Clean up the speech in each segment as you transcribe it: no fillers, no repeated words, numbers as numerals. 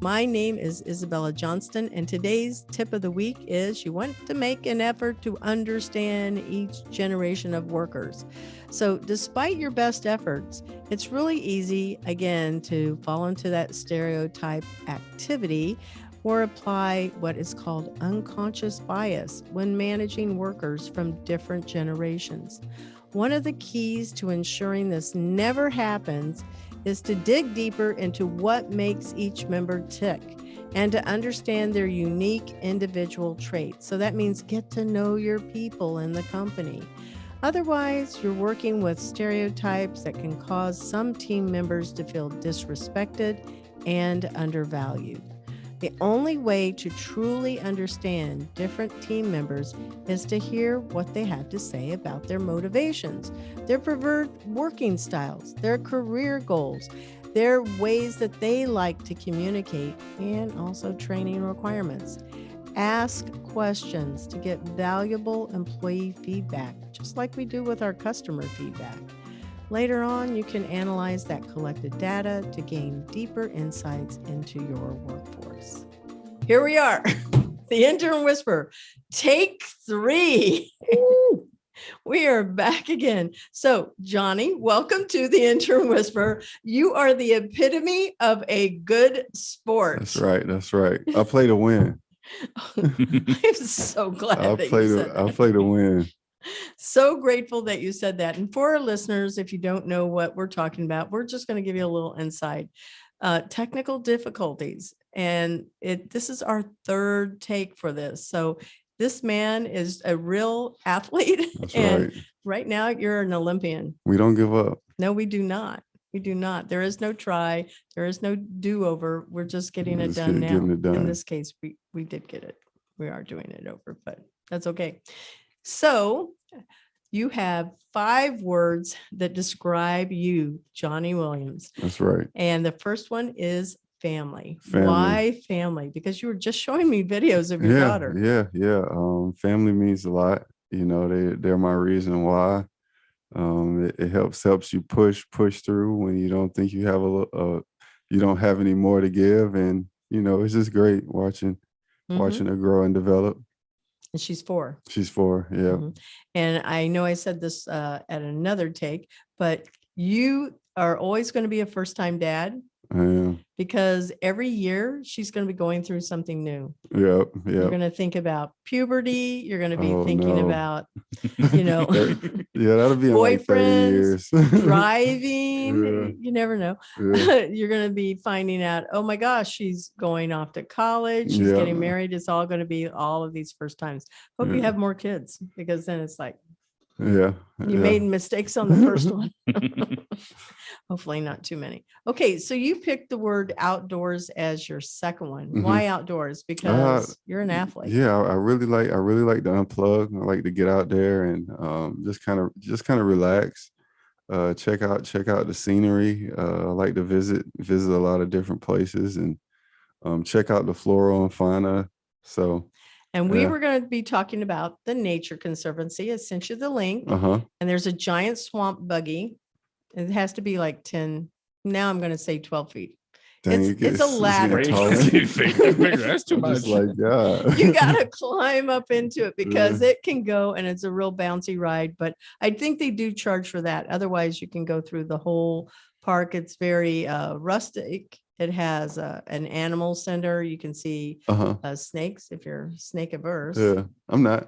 My name is Isabella Johnston, and today's tip of the week is you want to make an effort to understand each generation of workers. So, despite your best efforts, it's really easy, again, to fall into that stereotype activity or apply what is called unconscious bias when managing workers from different generations. One of the keys to ensuring this never happens is to dig deeper into what makes each member tick and to understand their unique individual traits. So that means get to know your people in the company. Otherwise, you're working with stereotypes that can cause some team members to feel disrespected and undervalued. The only way to truly understand different team members is to hear what they have to say about their motivations, their preferred working styles, their career goals, their ways that they like to communicate, and also training requirements. Ask questions to get valuable employee feedback, just like we do with our customer feedback. Later on, you can analyze that collected data to gain deeper insights into your workforce. Here we are, the Intern Whisperer, take 3. We are back again. So, Johnny, welcome to the Intern Whisperer. You are the epitome of a good sport. That's right. That's right. I play to win. I'm so glad I that play you said that. I play to win. So grateful that you said that. And for our listeners, if you don't know what we're talking about, we're just going to give you a little insight. Technical difficulties. And this is our third take for this. So this man is a real athlete. That's and right. Right now you're an Olympian. We don't give up. No, we do not. We do not. There is no try. There is no do-over. We're just getting it done now. Getting it done. In this case, we did get it. We are doing it over, but that's okay. So you have 5 words that describe you, Johnny Williams. That's right. And the first one is family. Family. Why family? Because you were just showing me videos of your daughter. Yeah. Family means a lot. You know, they're my reason why. It helps you push through when you don't think you have you don't have any more to give, and you know it's just great watching her grow and develop. And she's 4. She's 4, yeah. Mm-hmm. And I know I said this at another take, but you are always going to be a first-time dad. I am. Because every year she's going to be going through something new. Yep. You're going to think about puberty. You're going to be thinking about, you know, that'll be in like 30 years. Driving. Yeah. You never know. Yeah. You're going to be finding out, oh my gosh, she's going off to college. She's getting married. It's all going to be all of these first times. Hope you have more kids, because then it's like, you made mistakes on the first one. Hopefully not too many. Okay, so you picked the word outdoors as your second one. Why outdoors? Because you're an athlete. Yeah, I really like to unplug. I like to get out there and just kind of relax. Check out the scenery. I like to visit a lot of different places and check out the flora and fauna. So. And we were going to be talking about the Nature Conservancy. I sent you the link. And there's a giant swamp buggy. It has to be like 10. Now I'm going to say 12 feet. Dang, it's a ladder. That's too much. Like God. You got to climb up into it because it can go, and it's a real bouncy ride. But I think they do charge for that. Otherwise, you can go through the whole park. It's very rustic. It has an animal center. You can see snakes if you're snake averse. Yeah, I'm not.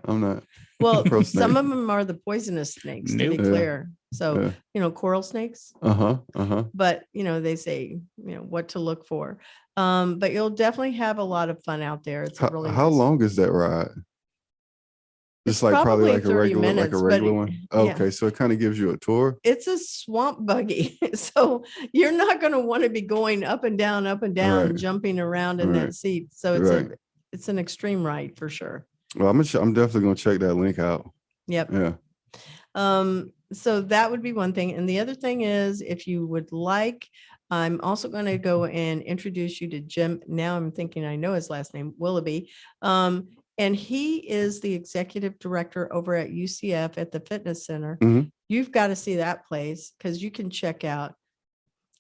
Well, some of them are the poisonous snakes, to be clear. So, you know, coral snakes. But, you know, they say, you know, what to look for. But you'll definitely have a lot of fun out there. It's really how long is that ride? It's like probably like a regular one. Okay, so it kind of gives you a tour. It's a swamp buggy, so you're not going to want to be going up and down, jumping around in that seat. So it's an extreme ride for sure. Well, I'm definitely going to check that link out. Yep. Yeah. So that would be one thing, and the other thing is, if you would like, I'm also going to go and introduce you to Jim. Now I'm thinking I know his last name, Willoughby. And he is the executive director over at UCF at the fitness center. You've got to see that place because you can check out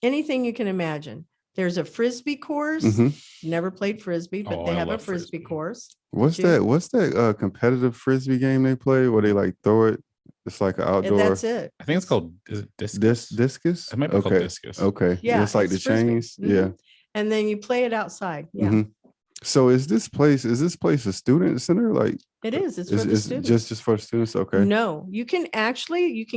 anything you can imagine. There's a frisbee course. Mhm. Never played frisbee, but Oh, they I have a love frisbee Frisbee. course. What's Did you? that? What's that competitive frisbee game they play where they like throw it? It's like an And outdoor that's it. I think it's called, is it discus? discus. It might be called Okay. discus. Okay. Yeah, It's like the it's frisbee. chains. Mhm. Yeah. And then you play it outside. Yeah, Mhm. So is this place a student center? Like it is. It's for the is students. just for students? Okay. No, you can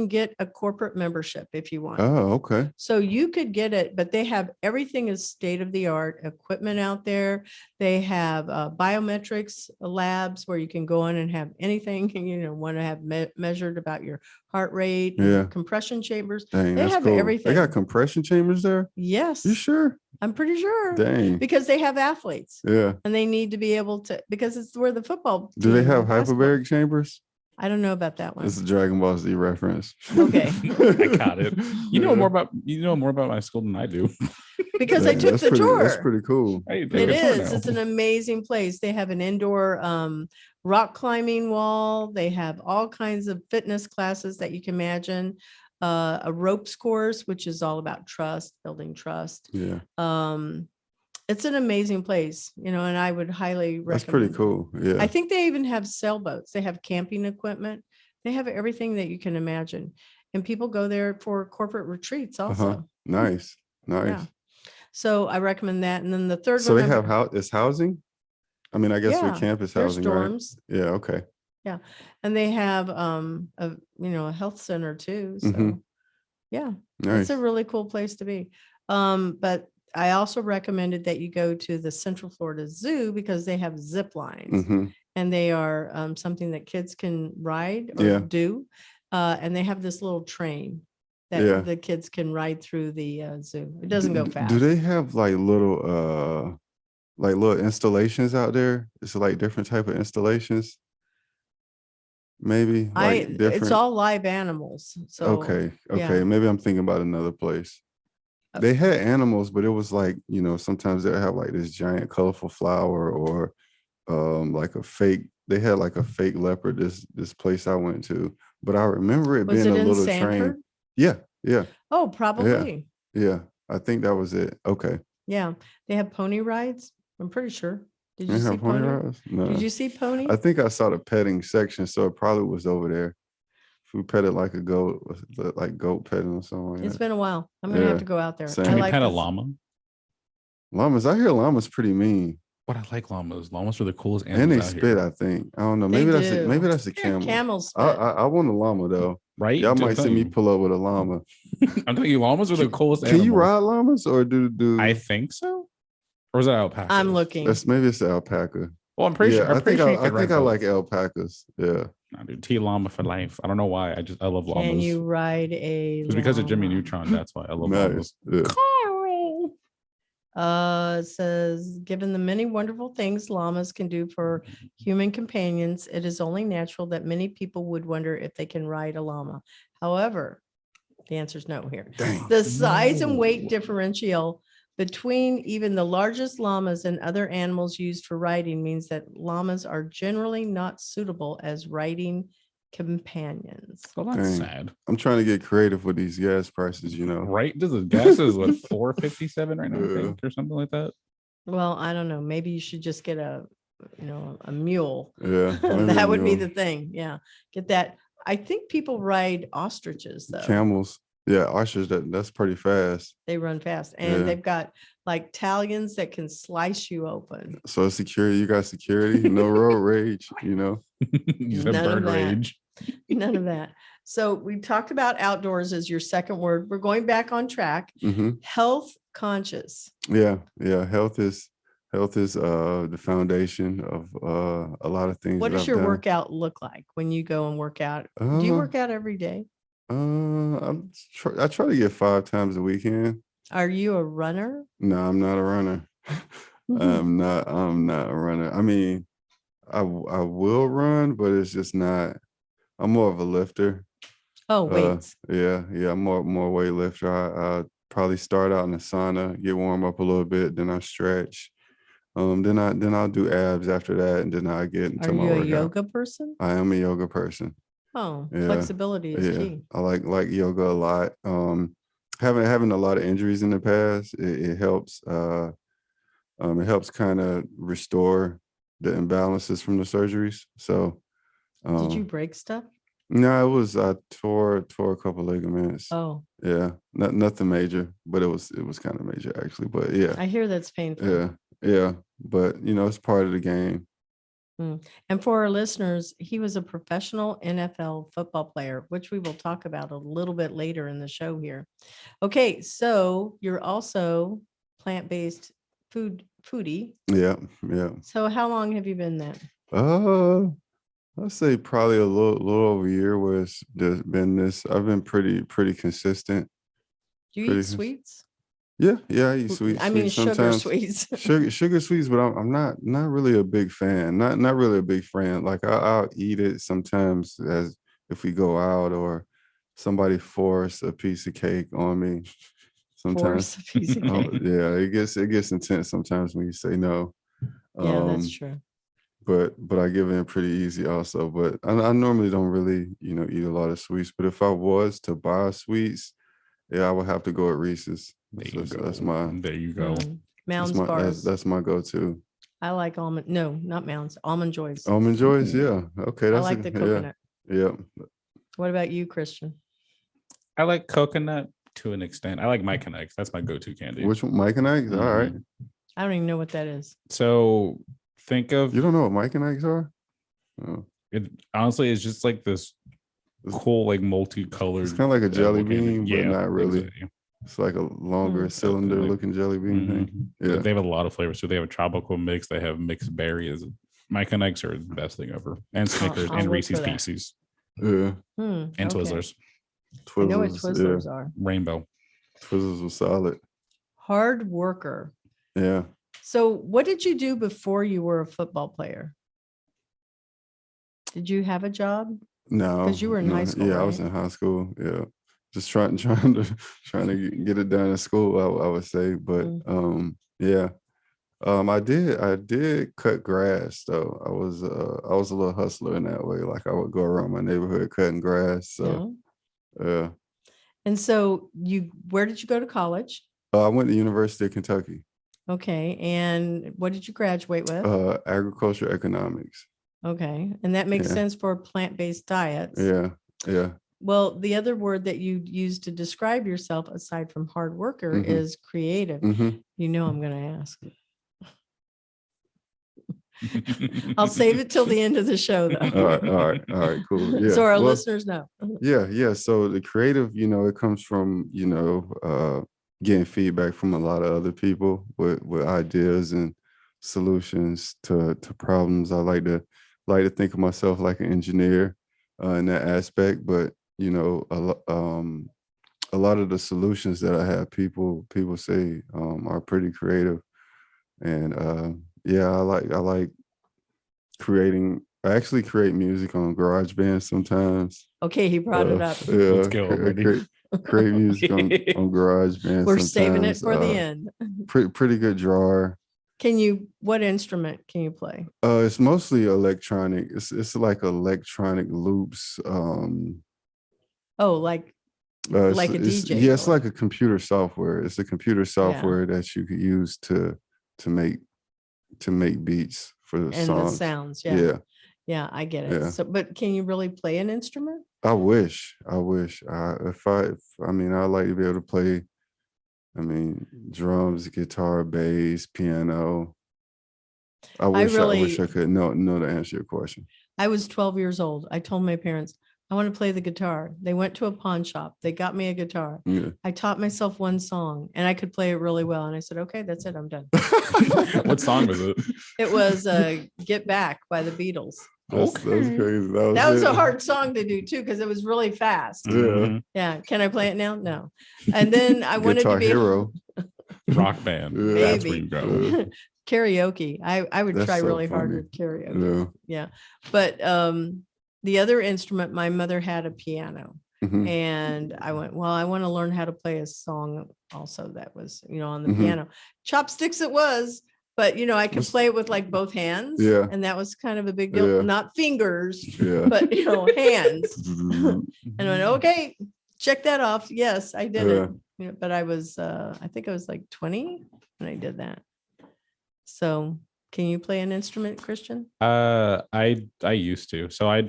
get a corporate membership if you want. Oh, okay. So you could get it, but they have everything is state of the art equipment out there. They have biometrics labs where you can go in and have anything want to have measured about your heart rate. And Yeah. compression chambers. Dang, They that's have cool. They everything. got compression chambers there? Yes, You sure? I'm pretty sure Dang. because they have athletes Yeah. and they need to be able to because it's where the football. Do they team have and basketball- hyperbaric chambers? I don't know about that one. It's a Dragon Ball Z reference. Okay. I got it. You know more about my school than I do. Because I Dang, took that's the pretty, tour. That's pretty cool. Hey, take It a tour is. now. It's an amazing place. They have an indoor rock climbing wall. They have all kinds of fitness classes that you can imagine. A ropes course, which is all about trust, building trust. Yeah. It's an amazing place, and I would highly recommend. That's pretty it. cool. Yeah. I think they even have sailboats. They have camping equipment. They have everything that you can imagine. And people go there for corporate retreats also. Nice. Nice. Yeah. So I recommend that. And then the third So one. they have it's housing? I mean, I guess Yeah, with campus there's housing, right? dorms. Yeah, okay. And they have a health center too. So Mhm. yeah, Nice. it's a really cool place to be. But I also recommended that you go to the Central Florida Zoo because they have zip lines Mhm. and they are something that kids can ride or Yeah. do. And they have this little train that Yeah. the kids can ride through the zoo. It doesn't go fast. Do they have like little installations out there? It's like different type of installations. Maybe like It's different. all live animals. So Okay. yeah. Okay. Maybe I'm thinking about another place. Uh, They had animals, but it was like, sometimes they have like this giant colorful flower or like they had like a fake leopard, this place I went to. But I remember it Was being it a in little Sanford? train. Yeah, yeah, Oh, probably. yeah. I think that was it. Okay. Yeah. They have pony rides. I'm pretty sure. Did They you see have pony pony? rides? No. Did you see pony? I think I saw the petting section, so it probably was over there. If we petted like a goat, like goat petting or something like It's that. been a while. I'm gonna have Yeah, to go out there. same. I Can you like pet a this. llama? Llamas, I hear llamas pretty mean. But I like llamas. Llamas are the coolest And animals they out spit, here. I think. I don't know. They Maybe do. that's a camel. Camels. I want a llama though. Right? Y'all I'm might see telling me you. pull up with a llama. I'm telling you, llamas are the coolest Can you animals. ride llamas or do I think so. Or is that alpaca? I'm looking. maybe it's the alpaca. Well, I'm pretty sure. I'm pretty sure you I could think ride I both. like alpacas. Yeah. Nah, dude, T llama for life. I don't know why. I love llamas. Can you ride a? It's because of Jimmy llama? Neutron. That's why I love llamas. Nice. Yeah. It says, given the many wonderful things llamas can do for human companions, it is only natural that many people would wonder if they can ride a llama. However, the answer is no here. Dang. The size and weight No. differential between even the largest llamas and other animals used for riding means that llamas are generally not suitable as riding companions. Well, that's Dang. sad. I'm trying to get creative with these gas prices, Right? Does the gas is what 457 right now, I Yeah. think, or something like that? Well, I don't know. Maybe you should just get a mule. Yeah. maybe That a would be mule. the thing. Yeah. Get that. I think people ride ostriches though. Camels. Yeah, ostrich, that's pretty fast. They run fast and Yeah. they've got like talons that can slice you open. So security, you got security, no road rage, You said None of bird that. rage. None of that. So we talked about outdoors as your second word. We're going back on track. Hmm. Health conscious. Yeah. Health is the foundation of a lot of things. What that does I've your done. workout look like when you go and work out? Do you work out every day? I try to get 5 times a weekend. Are you a runner? No, I'm not a runner. I'm not a runner. I mean, I will run, but it's just not. I'm more of a lifter. Oh, weights. Yeah. I'm more weightlifter. I probably start out in the sauna, get warm up a little bit, then I stretch. Then I'll do abs after that, and then I get into Are my you a workout. yoga person? I am a yoga person. Oh, Yeah, flexibility is Yeah, key. I like yoga a lot. having a lot of injuries in the past, it helps. It helps kind of restore the imbalances from the surgeries. So, Did you um, break stuff? no, it was I tore a couple ligaments. Oh, Yeah, nothing major, but it was kind of major actually. But yeah, I hear that's painful. yeah, yeah. But it's part of the game. Mm. And for our listeners, he was a professional NFL football player, which we will talk about a little bit later in the show here. Okay, so you're also plant-based foodie. Yeah, yeah. So how long have you been that? I'd say probably a little over a year where there's been this. I've been pretty consistent. Do you Pretty eat cons- sweets? Yeah, I eat I mean, sweets sugar sometimes. sweets. Sugar sweets, but I'm not really a big fan. Not really a big fan. Like I'll eat it sometimes as if we go out or somebody force a piece of cake on me. Sometimes, Force a piece of cake. yeah, it gets intense sometimes when you say no. Yeah, that's Um, true. but I give in pretty easy also. But I normally don't really eat a lot of sweets. But if I was to buy sweets, yeah, I would have to go at Reese's. There So you go. that's my There you go. Mounds bars. that's my go-to. I like almond. No, not Mounds. Almond Joys. Almond Joys, yeah. Okay, I that's like the coconut. Yeah. What about you, Christian? I like coconut to an extent. I like Mike and Ike's. That's my go-to candy. Which one? Mike and Ike's? All right. I don't even know what that is. So think of You don't know what Mike and Ike's are? Oh. it. Honestly, it's just like this cool, like multicolored. It's kind of like a jelly candy. bean, but not really. Exactly. It's like a longer cylinder looking jelly bean thing. Yeah. They have a lot of flavors. So they have a tropical mix. They have mixed berries. Mike and Ike's are the best thing ever. And Snickers I'll and look Reese's for that. Pieces Yeah. and Okay. Twizzlers. I know what Twizzlers, Twizzlers are. Rainbow. Twizzlers was solid. Hard worker. Yeah. So what did you do before you were a football player? Did you have a job? No. 'Cause you were in high school, Yeah, I was right? in high school. Yeah. Just trying to get it done in school, I would say. But yeah. I did cut grass though. I was a little hustler in that way. Like I would go around my neighborhood cutting grass. So yeah. And so where did you go to college? I went to University of Kentucky. Okay. And what did you graduate with? Agriculture economics. Okay. And that makes Yeah. sense for plant-based diets. Yeah. Yeah. Well, the other word that you use to describe yourself aside from hard worker Mhm. is creative. Mhm. You know I'm going to ask. I'll save it till the end of the show though. All right, cool. Yeah. So our Well, listeners know. yeah. So the creative, it comes from, getting feedback from a lot of other people with ideas and solutions to problems. I like to think of myself like an engineer in that aspect, but a lot of the solutions that I have, people say are pretty creative, and yeah, I like creating. I actually create music on GarageBand sometimes. Okay, he brought it up. Yeah, Let's go already. create music on GarageBand. We're saving it sometimes. for the end. Pretty good drawer. What instrument can you play? It's mostly electronic. It's like electronic loops. Oh, like Like a DJ Yeah, it's or- like a computer software. It's a computer software that you could use to make beats for the and songs. the sounds. Yeah. Yeah. Yeah, I get it. Yeah. So, but can you really play an instrument? I wish. I mean, I'd like to be able to play. I mean, drums, guitar, bass, piano. I wish I could know to answer your question. I was 12 years old. I told my parents, I want to play the guitar. They went to a pawn shop. They got me a guitar. Yeah. I taught myself one song and I could play it really well. And I said, okay, that's it. I'm done. What song was it? It was Get Back by the Beatles. That's crazy. That was it. a hard song to do too, because it was really fast. Yeah. Yeah. Can I play it now? No. And then I wanted Guitar to be Hero. Rock band. Yeah. That's where you Maybe. go. Karaoke. I would That's try so really hard funny. with karaoke. Yeah. Yeah. But the other instrument, my mother had a piano. Mhm. And I went, well, I want to learn how to play a song also that was, on the Mhm. piano. Chopsticks it was, but I could What's- play it with like both hands. Yeah. And that was kind of a big deal. Yeah. Not fingers, Yeah. but hands. And I went, okay, check that off. Yes, I did Yeah. it. Yeah, but I was, I think I was like 20 when I did that. So can you play an instrument, Christian? I used to. So I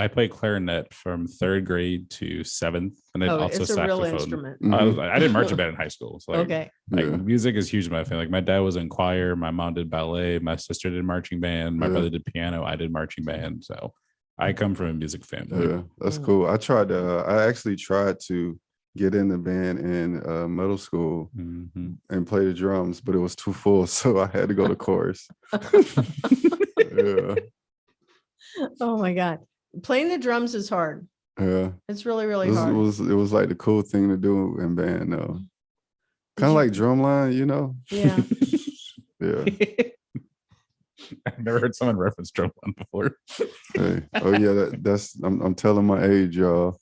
played clarinet from third grade to seventh, and then Oh, also it's a real saxophone. instrument. I did marching band in high school. So Okay. like Yeah. music is huge in my family. Like my dad was in choir, my mom did ballet, my sister did marching band, my Yeah. brother did piano, I did marching band. So I come from a music family. Yeah, that's Mm. cool. I actually tried to get in the band in middle school Mhm. and play the drums, but it was too full, so I had to go to chorus. Yeah, Oh my God. Playing the drums is hard. yeah. It's really, really This hard. was like the cool thing to do in band, though. Did Kind of you- like drumline, you know? Yeah. Yeah. I've never heard someone reference drumline before. Hey. Oh yeah, that's I'm telling my age, y'all.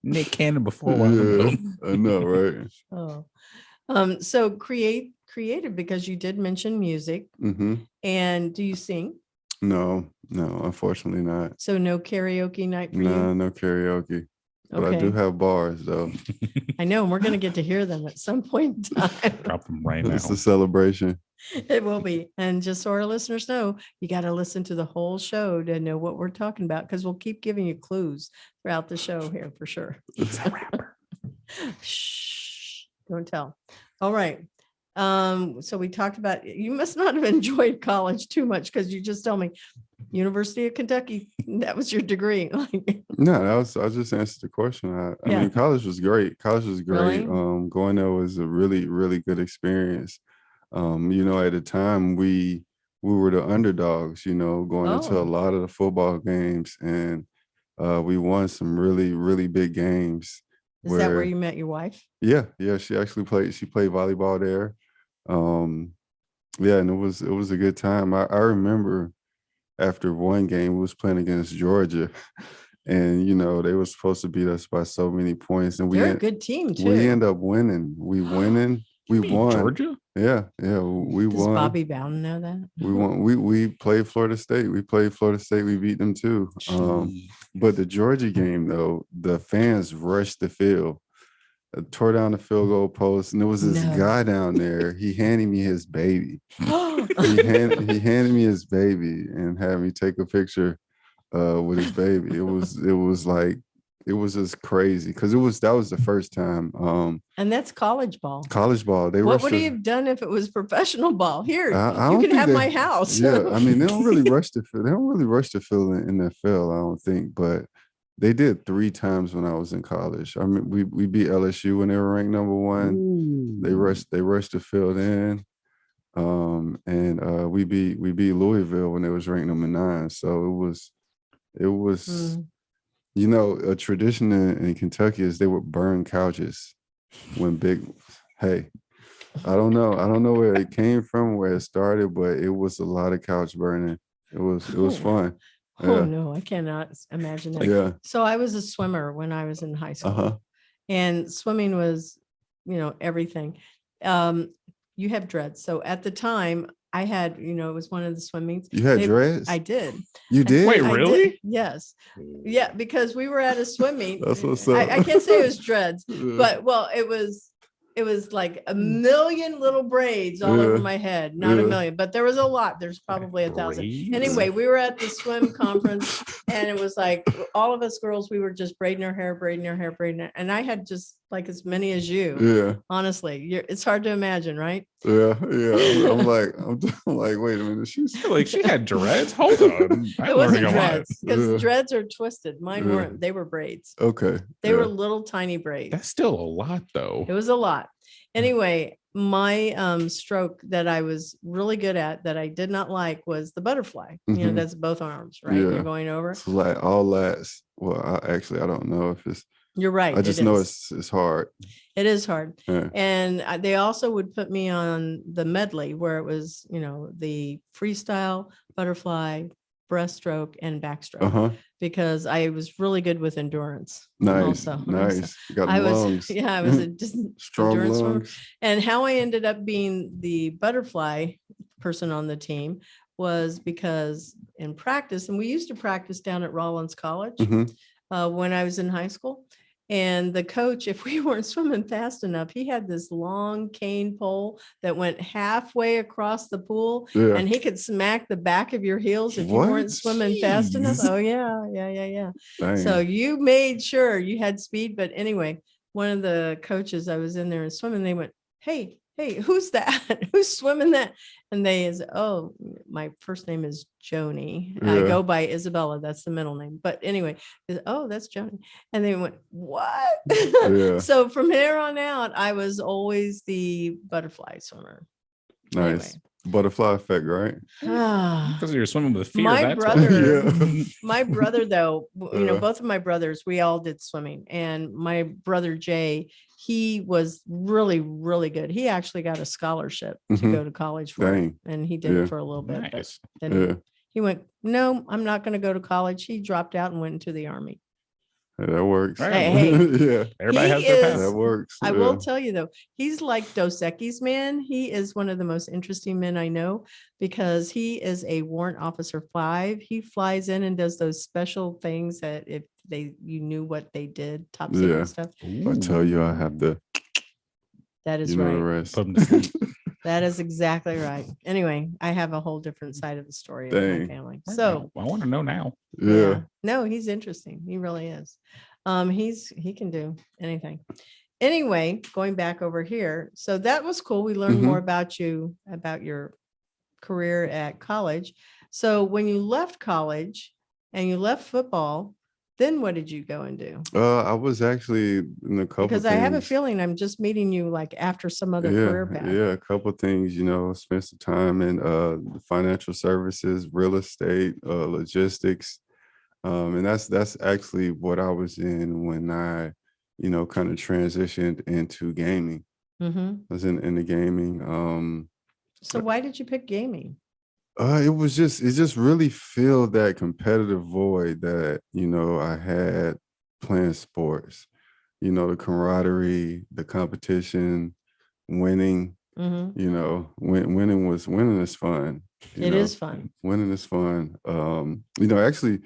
Nick Cannon before Yeah, I know, right? Oh. So creative because you did mention music. Mm-hmm. And do you sing? No, unfortunately not. So no karaoke night for Nah, you? no karaoke. But I do Okay. have bars though. I know, and we're going to get to hear them at some point in time. Drop them right now. It's a celebration. It will be. And just so our listeners know, you got to listen to the whole show to know what we're talking about because we'll keep giving you clues throughout the show here for sure. He's a rapper. Shh, don't tell. All right. So we talked about you must not have enjoyed college too much because you just told me University of Kentucky, that was your degree. No, I just answered the question. I Yeah. mean, college was great. College was great. Really? Going there was a really, really good experience. You know, at the time we were the underdogs, you know, going into a Oh. lot of the football games, and we won some really, really big games. Is that where you met your wife? Yeah, she played volleyball there. Yeah, and it was a good time. I remember after one game we was playing against Georgia, and you know they were supposed to beat us by so many points, and They're a good team too. we end up winning. We won. Georgia? Yeah, we Does won. Bobby Bowden know that? We won. We played Florida State. We played Florida State. We beat them too. But the Georgia game though, the fans rushed the field, tore down the field goal post, and there was this No. guy down there. He handed me his baby. He handed me his baby and had me take a picture with his baby. It was just crazy because that was the first time And that's college ball. college ball. They What rushed would the- he have done if it was professional ball? Here, I you don't can think have they- my house. Yeah, I mean they don't really rush the field. They don't really rush the field in the NFL, I don't think, but they did 3 times when I was in college. I mean, we beat LSU when they were ranked number 1. They rushed the field in. And we beat Louisville when they was ranked number 9. So it was Mm. you know, a tradition in Kentucky is they would burn couches when hey, I don't know where it came from, where it started, but it was a lot of couch burning. It was fun. Oh Yeah. no, I cannot imagine that. Yeah. So I was a swimmer when I was in high school. Uh-huh. And swimming was, everything. You have dreads. So at the time I had, it was one of the swimmings. You had dreads? I did. You did? Wait, I did. really? Yes. Yeah, because we were at a swimming. That's what's up. I can't say it was dreads, Yeah. but well, it was like a million little braids all over Yeah. my head. Not a Yeah. million, but there was a lot. There's probably 1,000. Braids? Anyway, we were at the swim conference and it was like all of us girls, we were just braiding our hair. And I had just like as many as you. Yeah. Honestly, it's hard to imagine, right? Yeah. I'm like, wait a minute. Like she had dreads. Hold on. It wasn't learning a lot. dreads because Yeah. dreads are twisted. Mine Yeah. weren't. They were braids. Okay. They yeah. were little tiny braids. That's still a lot though. It was a lot. Anyway, my stroke that I was really good at that I did not like was the butterfly. Mhm. That's both arms, right? Yeah. You're going over. It's like all lats. Well, I don't know if it's. You're right. I just it know is. it's hard. It is hard. Yeah. And they also would put me on the medley where it was, the freestyle, butterfly, breaststroke, and backstroke Uh-huh. because I was really good with endurance. Nice. Also. Nice. You got I was, lungs. yeah, I was a just Strong endurance swimmer. lungs. And how I ended up being the butterfly person on the team was because in practice, and we used to practice down at Rollins College Mhm. when I was in high school. And the coach, if we weren't swimming fast enough, he had this long cane pole that went halfway across the pool, Yeah. and he could smack the back of your heels if you What? weren't swimming fast enough. Jeez. Oh yeah. Dang. So you made sure you had speed. But anyway, one of the coaches, I was in there and swimming, they went, hey, who's that? Who's swimming that? And they is, oh, my first name is Joni. I Yeah. go by Isabella. That's the middle name. But anyway, oh, that's Joni. And they went, what? Yeah. So from there on out, I was always the butterfly swimmer. Nice. Anyway. Butterfly effect, right? Because you're swimming with fear. My That's brother, Yeah. my brother, though, Yeah. both of my brothers, we all did swimming. And my brother Jay, he was really, really good. He actually got a scholarship to Mhm. go to college for it. Dang. And he did Yeah. it for a little bit. But nice. then Yeah. he went, no, I'm not going to go to college. He dropped out and went into the army. Hey, that works. Right. Hey. Yeah. Everybody He has their is- path. That works. I Yeah. will tell you though, he's like Dos Equis man. He is one of the most interesting men I know because he is a warrant officer 5. He flies in and does those special things that if you knew what they did, top secret Yeah. stuff. I tell you, I have to, That is you know, the right. rest. Put 'em to sleep. That is exactly right. Anyway, I have a whole different side of the story of my Dang. family. So I want to know now. Yeah. no, he's interesting. He really is. He can do anything. Anyway, going back over here. So that was cool. We learned Mhm. more about you, about your career at college. So when you left college and you left football, then what did you go and do? I was actually in a couple Because I have a things. feeling I'm just meeting you like after some other career path. Yeah, a couple things, you know, spent some time in the financial services, real estate, logistics. And that's actually what I was in when I, you know, kind of transitioned into gaming. Mhm. I was in the gaming. So why did you pick gaming? It just really filled that competitive void that, you know, I had playing sports, you know, the camaraderie, the competition, winning, Mhm. you know, winning is fun. You It know, is fun. winning is fun. You know, actually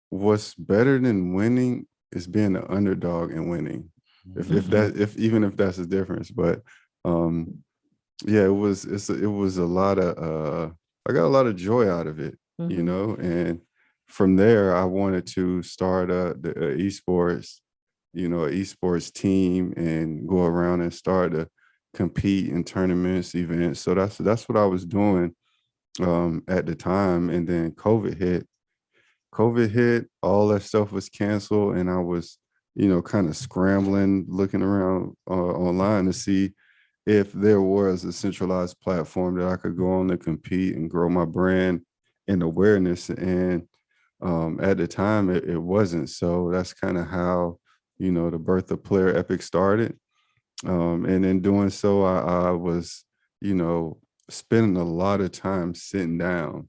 what's better than winning is being the underdog and winning. Even if that's the difference. But yeah, it was a lot of I got a lot of joy out of it, you Mhm. know, and from there I wanted to start the esports, you know, an esports team and go around and start to compete in tournaments, events. So that's what I was doing at the time. And then COVID hit, all that stuff was canceled, and I was, you know, kind of scrambling, looking around online to see if there was a centralized platform that I could go on to compete and grow my brand and awareness. And at the time, it wasn't. So that's kind of how, you know, the birth of Player Epic started. And in doing so, I was, you know, spending a lot of time sitting down,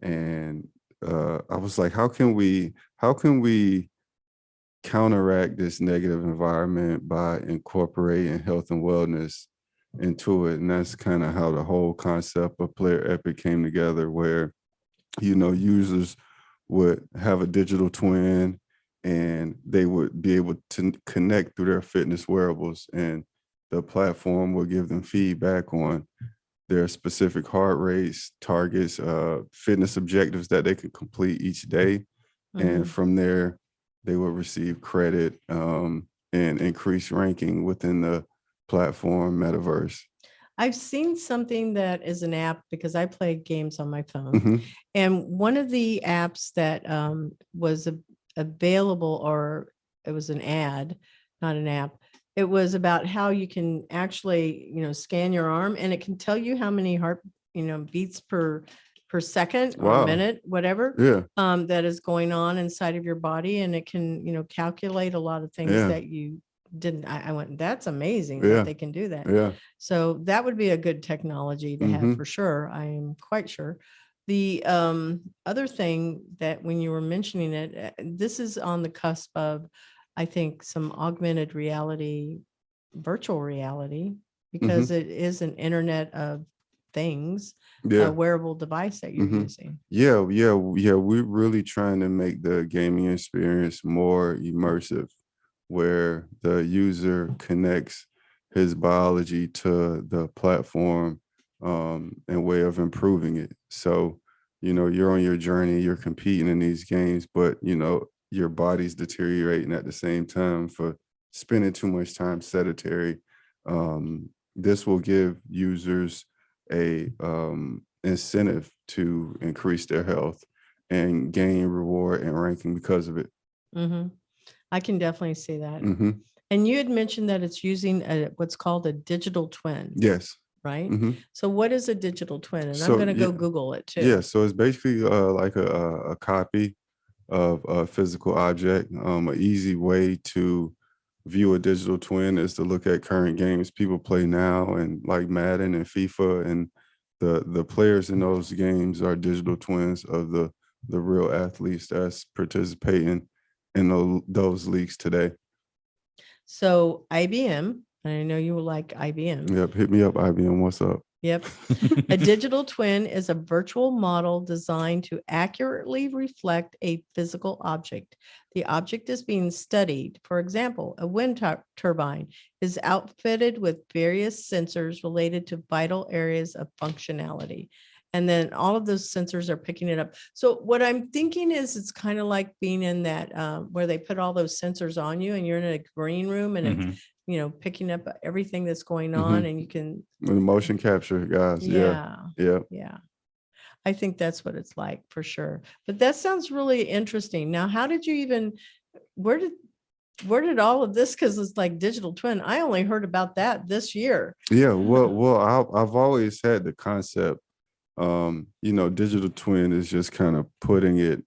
and I was like, how can we counteract this negative environment by incorporating health and wellness into it? And that's kind of how the whole concept of Player Epic came together, where, you know, users would have a digital twin and they would be able to connect through their fitness wearables, and the platform will give them feedback on their specific heart rates, targets, fitness objectives that they could complete each day. And Mhm. from there, they will receive credit and increase ranking within the platform metaverse. I've seen something that is an app because I play games on my phone. Mhm. And one of the apps that was available, or it was an ad, not an app. It was about how you can actually, you know, scan your arm and it can tell you how many heart, you know, beats per second or Wow. minute, whatever, Yeah, that is going on inside of your body. And it can, you know, calculate a lot of things Yeah. that you didn't. I went, that's amazing Yeah. that they can do that. yeah. So that would be a good technology to have Mhm. for sure. I am quite sure. The other thing that when you were mentioning it, this is on the cusp of, I think, some augmented reality, virtual reality, because it is an internet of things, Yeah. a wearable device that you're Mhm. using. Yeah. We're really trying to make the gaming experience more immersive, where the user connects his biology to the platform and way of improving it. So, you're on your journey, you're competing in these games, but your body's deteriorating at the same time for spending too much time sedentary. This will give users a incentive to increase their health and gain reward and ranking because of it. Mm-hmm. I can definitely see that. Hmm. And you had mentioned that it's using what's called a digital twin, Yes. right? Hmm. So what is a digital twin? And I'm So, going to go yeah, Google it too. yeah. So it's basically like a copy of a physical object. An easy way to view a digital twin is to look at current games people play now, and like Madden and FIFA, and the players in those games are digital twins of the real athletes that's participating in those leagues today. So IBM, and I know you will like IBM. Yep, hit me up, IBM. What's up? Yep. A digital twin is a virtual model designed to accurately reflect a physical object. The object is being studied. For example, a wind turbine is outfitted with various sensors related to vital areas of functionality. And then all of those sensors are picking it up. So what I'm thinking is it's kind of like being in that where they put all those sensors on you and you're in a green room and it's, picking up everything that's going on and you can. The motion capture guys. Yeah. Yeah. I think that's what it's like for sure. But that sounds really interesting. Now, how did you even, where did all of this, because it's like digital twin, I only heard about that this year. Yeah. Well, I've always had the concept, digital twin is just kind of putting it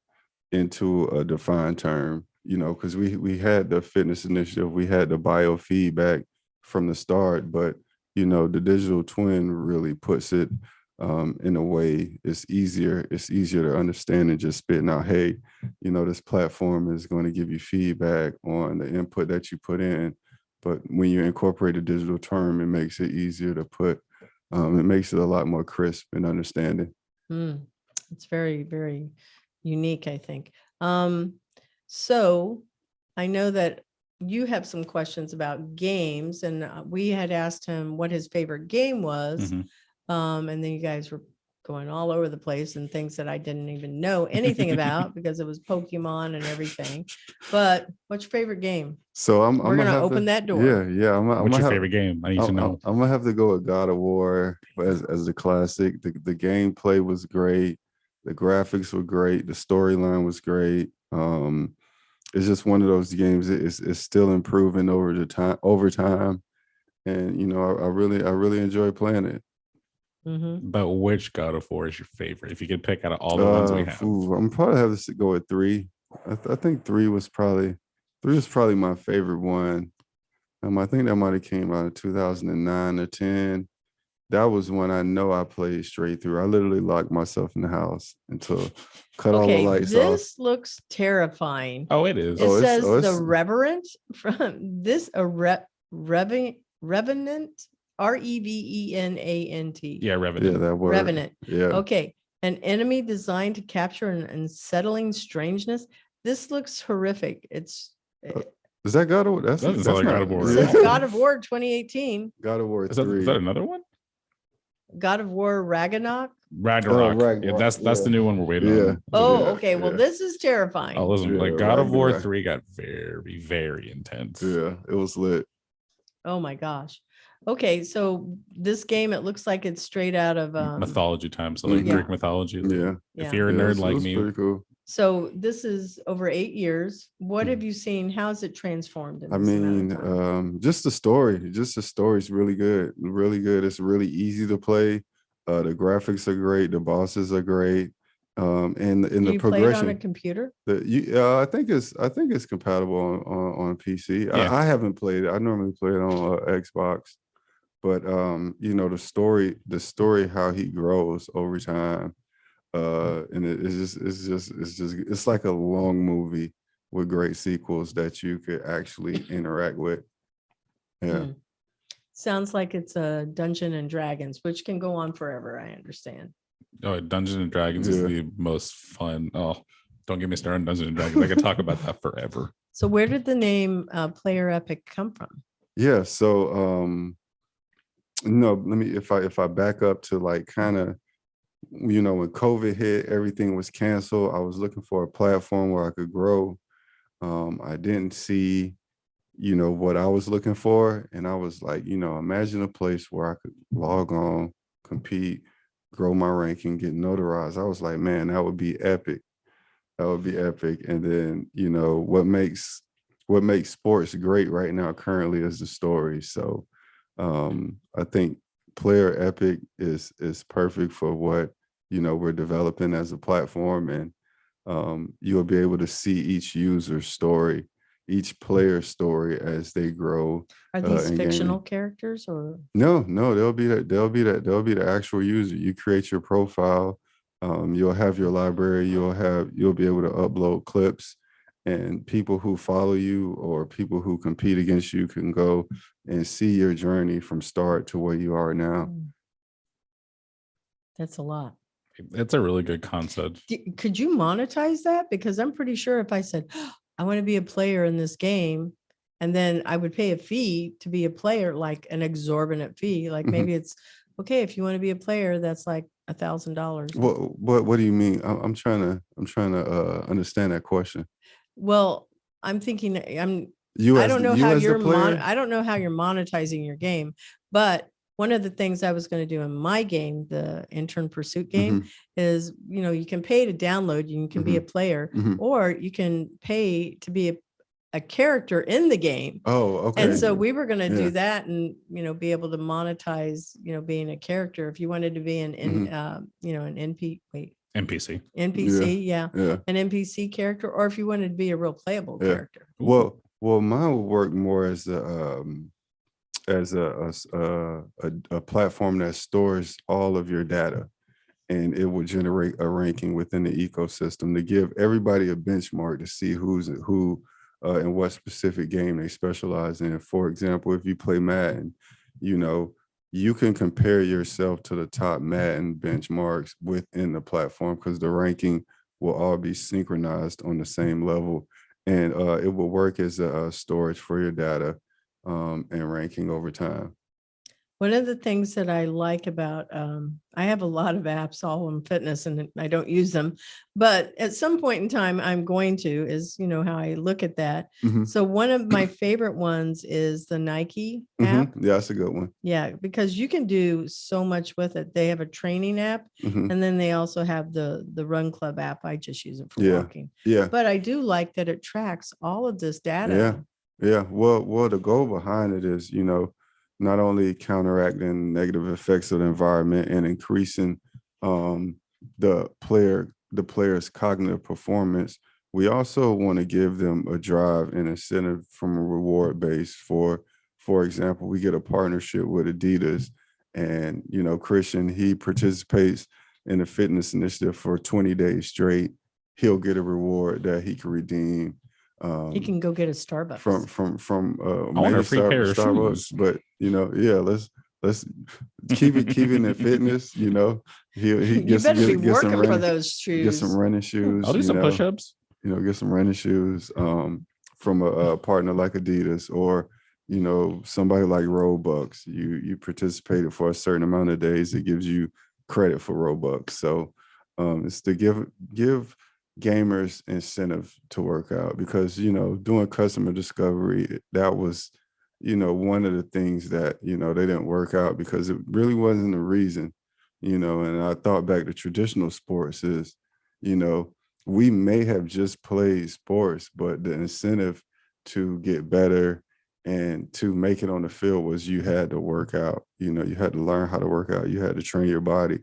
into a defined term, because we had the fitness initiative, we had the biofeedback from the start, but the digital twin really puts it in a way it's easier to understand and just spitting out, hey, this platform is going to give you feedback on the input that you put in. But when you incorporate a digital term, it makes it easier to put, it makes it a lot more crisp and understanding. It's very, very unique, I think. So I know that you have some questions about games, and we had asked him what his favorite game was. And then you guys were going all over the place and things that I didn't even know anything about because it was Pokemon and everything. But what's your favorite game? So we're gonna open that door. Yeah. What's your favorite game? I need to know. I'm gonna have to go with God of War as the classic. The gameplay was great, the graphics were great, the storyline was great. It's just one of those games. It's still improving over time, and I really enjoy playing it. But which God of War is your favorite? If you could pick out of all the ones we have, I'm probably have to go with 3. I think 3 was probably my favorite one. I think that might have came out in 2009 or 10. That was when I know I played straight through. I literally locked myself in the house until cut all the lights off. This looks terrifying. Oh, it is. It says the Revenant from this Revenant, Revenant. Yeah, Revenant. Yeah, that word. Revenant. Yeah. Okay. An enemy designed to capture an unsettling strangeness. This looks horrific. It's is that God of War? That's God of War. It says God of War 2018. God of War 3. Is that another one? God of War Ragnarok. Ragnarok. Yeah, that's the new one we're waiting on. Okay. Well, this is terrifying. Oh, listen, like God of War 3 got very, very intense. Yeah, it was lit. Oh my gosh. Okay, so this game, it looks like it's straight out of mythology time. So like Greek mythology. Yeah. If you're a nerd like me. Pretty cool. So this is over 8 years. What have you seen? How has it transformed? Just the story. The story is really good. Really good. It's really easy to play. The graphics are great. The bosses are great. And the progression. Play it on a computer? I think it's compatible on PC. Yeah. I haven't played it. I normally play it on Xbox. But the story, how he grows over time. And it's like a long movie with great sequels that you could actually interact with. Yeah. Sounds like it's a Dungeons and Dragons, which can go on forever. I understand. Oh, Dungeons and Dragons is the most fun. Oh, don't get me started on Dungeons and Dragons. I could talk about that forever. So where did the name Player Epic come from? Yeah. So no, let me if I back up to like kind of, you know, when COVID hit, everything was canceled. I was looking for a platform where I could grow. I didn't see, you know, what I was looking for. And I was like, you know, imagine a place where I could log on, compete, grow my ranking, get notarized. I was like, man, that would be epic. That would be epic. And then, you know, what makes sports great right now currently is the story. So I think Player Epic is perfect for what, you know, we're developing as a platform. And you'll be able to see each user's story, each player's story as they grow. Are these in fictional gaming. characters or? No, they'll be the actual user. You create your profile, you'll have your library, you'll be able to upload clips, and people who follow you or people who compete against you can go and see your journey from start to where you are now. That's a lot. It's a really good concept. Could you monetize that? Because I'm pretty sure if I said, I want to be a player in this game, and then I would pay a fee to be a player, like an exorbitant fee, like Mhm. maybe it's okay, if you want to be a player, that's like $1,000. What do you mean? I'm trying to understand that question. Well, I'm thinking, You I as don't know you how as the you're player? I don't know how you're monetizing your game, but one of the things I was going to do in my game, the Intern Pursuit game, Mhm, is, you know, you can pay to download, you can be a player, mhm. or you can pay to be a character in the game. Oh, okay. And so we were going to Yeah. do that and, you know, be able to monetize, you know, being a character. If you wanted to be you know, an NPC. NPC, yeah, Yeah. an NPC character, or if you wanted to be a real playable Yeah. character. Well, mine would work more as a platform that stores all of your data, and it will generate a ranking within the ecosystem to give everybody a benchmark to see who's who in what specific game they specialize in. For example, if you play Madden, you know, you can compare yourself to the top Madden benchmarks within the platform because the ranking will all be synchronized on the same level, and it will work as a storage for your data and ranking over time. One of the things that I like about, I have a lot of apps all in fitness and I don't use them, but at some point in time, I'm going to, is, you know, how I look at that. Mhm. So one of my favorite ones is the Nike app. Yeah, that's a good one. Yeah, because you can do so much with it. They have a training app, Mhm. and then they also have the Run Club app. I just use it for Yeah. walking. Yeah. But I do like that it tracks all of this Yeah. data. Yeah. Well, the goal behind it is, you know, not only counteracting negative effects of the environment and increasing um the player's cognitive performance, we also want to give them a drive and incentive from a reward base. For example, we get a partnership with Adidas, and you know, Christian, he participates in a fitness initiative for 20 days straight. He'll get a reward that he can redeem You can go get a Starbucks. from I want maybe a free pair of Starbucks, shoes. but you know, yeah, let's keeping it fitness. You know, he You gets better be get some working for running, those get some shoes. running shoes. I'll do some push-ups. You know, get some running shoes from a partner like Adidas, or you know, somebody like Robux. You participated for a certain amount of days, it gives you credit for Robux. So it's to give gamers incentive to work out, because you know, doing customer discovery, that was, you know, one of the things that, you know, they didn't work out because it really wasn't a reason, you know. And I thought back to traditional sports is, you know, we may have just played sports, but the incentive to get better and to make it on the field was you had to work out. You know, you had to learn how to work out, you had to train your body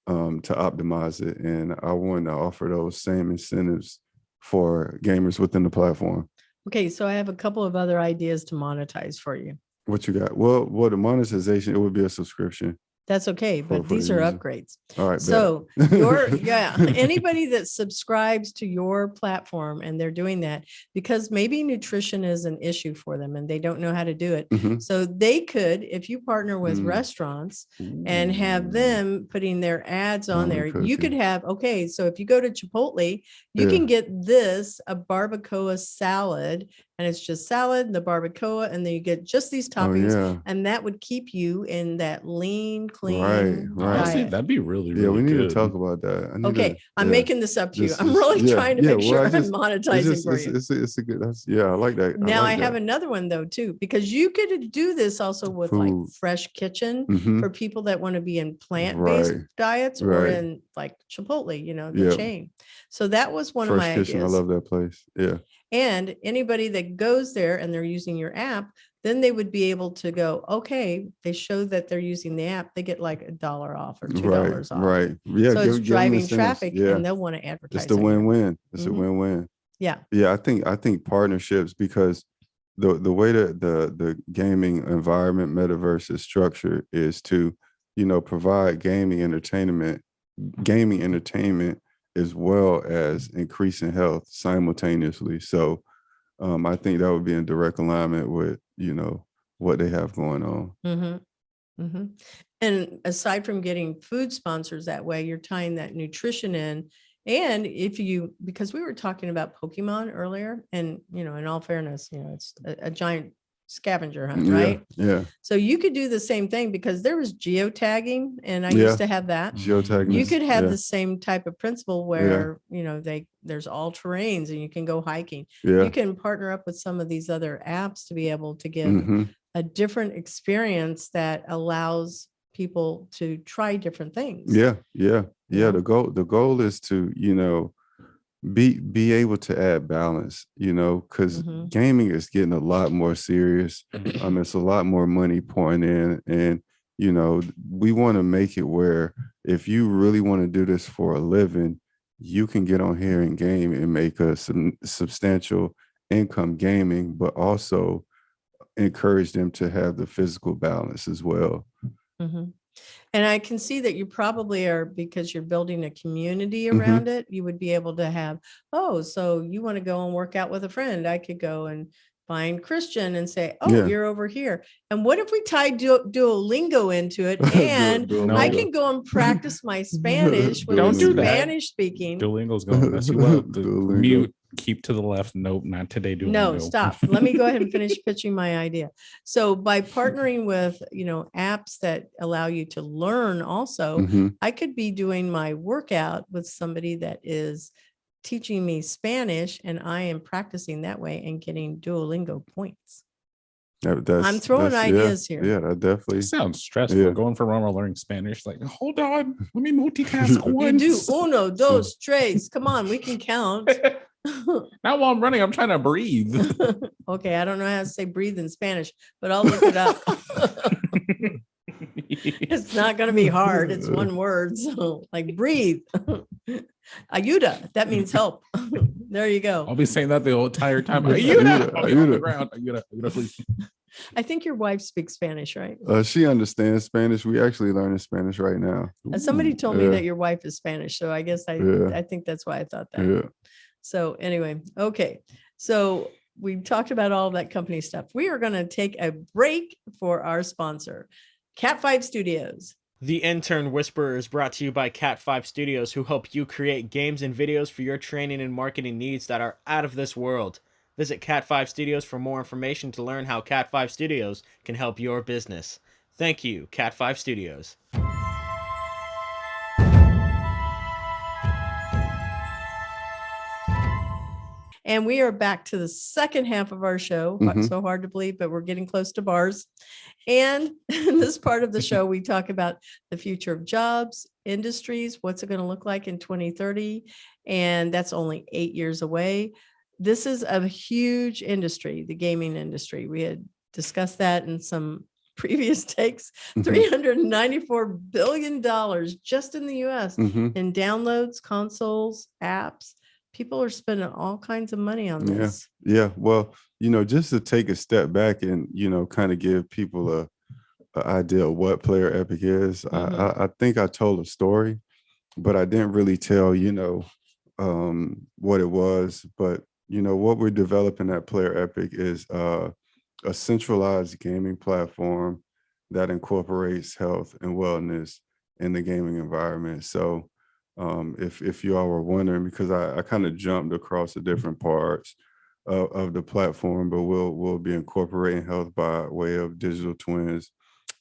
to optimize it. And I wanted to offer those same incentives for gamers within the platform. Okay, so I have a couple of other ideas to monetize for you. What you got? Well, the monetization, it would be a subscription. That's okay, but for the these are user. upgrades. All right. So anybody that subscribes to your platform and they're doing that because maybe nutrition is an issue for them and they don't know how to do it. Mhm. So they could, if you partner with Mm. restaurants and have Ooh, them putting their ads on Family there, you could cooking. have, okay, so if you go to Chipotle, you Yeah. can get this, a barbacoa salad, and it's just salad, the barbacoa, and then you get just these Oh toppings, yeah. and that would keep you in that lean, clean Right. Honestly, diet. that'd be really, Yeah, we really need good. to talk about that. I need Okay, to, I'm yeah. making this up to you. This I'm is- really yeah, trying to yeah, make well, sure I I'm just- monetizing for you. It's a good. Yeah, I like that. Now I like have that. another one though too, because you could do this also with like Food. Fresh Kitchen Mhm. for people that want to be in plant-based Right. diets or Right. in like Chipotle, you know, the Yeah. chain. So that was one Fresh of my Kitchen. ideas. I love that place. Yeah. And anybody that goes there and they're using your app, then they would be able to go, okay, they show that they're using the app, they get like $1 off or $2 off. Right. Yeah. So give it's 'em the driving incentives. traffic Yeah. and they'll want to advertise. It's the on your- win-win. It's a Mhm. win-win. Yeah. Yeah, I think partnerships, because the way that the gaming environment metaverse is structured is to, provide gaming entertainment as well as increasing health simultaneously. So I think that would be in direct alignment with, what they have going on. Mm-hmm. And aside from getting food sponsors that way, you're tying that nutrition in. And because we were talking about Pokemon earlier, and in all fairness, it's a giant scavenger hunt, right? Yeah. So you could do the same thing because there was geotagging, and I Yeah. used to have that. Geotagging. You is- could have yeah, the same type of principle where there's all terrains and you can go hiking. Yeah. You can partner up with some of these other apps to be able to give Mhm. a different experience that allows people to try different things. Yeah. Yeah. Yeah. The goal is to, be able to add balance, because Mhm. gaming is getting a lot more serious. It's a lot more money pouring in, and we want to make it where if you really want to do this for a living, you can get on here and game and make a substantial income gaming, but also encourage them to have the physical balance as well. Mhm. And I can see that you probably are, because you're building a community Mhm. around it, you would be able to have, so you want to go and work out with a friend. I could go and find Christian and say, Yeah. you're over here. And what if we tie Duolingo into it? And Duolingo. I can go and practice my Spanish with Don't the do that. Spanish speaking. Duolingo's going to mess you up. The Duolingo. mute, keep to the left. Nope, not today. Duolingo. No, stop. Let me go ahead and finish pitching my idea. So by partnering with, apps that allow you to learn also, Mhm. I could be doing my workout with somebody that is teaching me Spanish, and I am practicing that way and getting Duolingo points. I'm throwing ideas here. Yeah, that definitely. It sounds stressful. Yeah. Going from Roma learning Spanish, like, hold on, let me multitask You once. do uno, dos, tres. Come on, we can count. Now while I'm running, I'm trying to breathe. Okay, I don't know how to say breathe in Spanish, but I'll look it up. It's not going to be hard. It's one word. So like breathe. Ayuda. That means help. There you I'll go. be saying that the whole entire time. Ayuda, Ayuda, oh, you're on the ayuda. ground. Ayuda, please. I think your wife speaks Spanish, right? She understands Spanish. We actually learning Spanish right now. Somebody told me yeah. that your wife is Spanish. So I guess Yeah. I think that's why I thought that. Yeah. So anyway, okay. So we talked about all of that company stuff. We are going to take a break for our sponsor, Cat5 Studios. The Intern Whisperer is brought to you by Cat5 Studios, who help you create games and videos for your training and marketing needs that are out of this world. Visit Cat5 Studios for more information to learn how Cat5 Studios can help your business. Thank you, Cat5 Studios. And we are back to the second half of our show. Mhm. So hard to believe, but we're getting close to bars. And in this part of the show, we talk about the future of jobs, industries, what's it going to look like in 2030. And that's only 8 years away. This is a huge industry, the gaming industry. We had discussed that in some previous takes. Mhm. $394 billion just in the US Mhm. in downloads, consoles, apps. People are spending all kinds of money on Yeah. this. Yeah. Well, just to take a step back and, kind of give people an idea of what Player Epic is. I think I told a story, but I didn't really tell, what it was. But what we're developing at Player Epic is a centralized gaming platform that incorporates health and wellness in the gaming environment. So if you all were wondering, because I kind of jumped across the different parts of the platform, but we'll be incorporating health by way of digital twins